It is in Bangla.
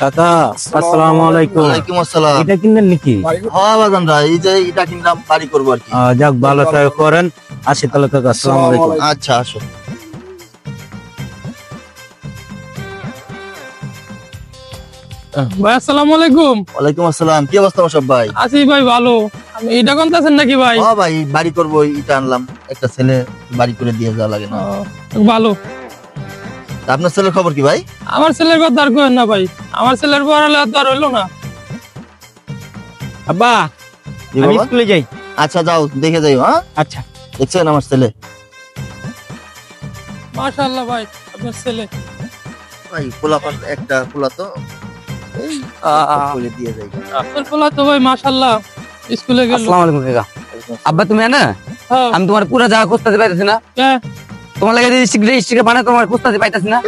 কাকা আসসালামু আলাইকুম। ওয়ালাইকুম আসসালাম। এটা কিনলেন নাকি? হ্যাঁ বাজান ভাই, এই যে এটা কিনলাম, বাড়ি করবো আর কি। যাক ভালো থাকা করেন। আসি তাহলে কাকা, আসসালামু আলাইকুম। আচ্ছা আসো। ভাই আসসালামু আলাইকুম। ওয়ালাইকুম আসসালাম। কি অবস্থা সব ভাই? আছি ভাই ভালো। আমি এটা কোনটাছেন নাকি ভাই? হ্যাঁ ভাই, বাড়ি করবো, এটা আনলাম। একটা ছেলে বাড়ি করে দিয়ে যাওয়া লাগে না। ভালো। তা আপনার ছেলের খবর কি ভাই? আমার ছেলের কথা আর কইেন না ভাই, আমার ছেলের পড়ালে তো আর হইলো না। আব্বা কি আমি বাবা? স্কুলে যাই। আচ্ছা যাও, দেখে যাই। হ্যাঁ আচ্ছা। দেখছেন আমার ছেলে? মাশাআল্লাহ ভাই, আপনার ছেলে। ভাই পোলা একটা পোলা তো এই করে দিয়ে যাই। আপনার পোলা তো ভাই মাশাআল্লাহ স্কুলে গেল। আসসালামু আলাইকুম কাকা। আব্বা তুমি না, হ্যাঁ। আমি তোমার পুরো জায়গা খুঁজতে পাইতেছি না। হ্যাঁ। তোমার লাগে স্টিকার বানায় তোমার খুঁজতে পাইতেছি না।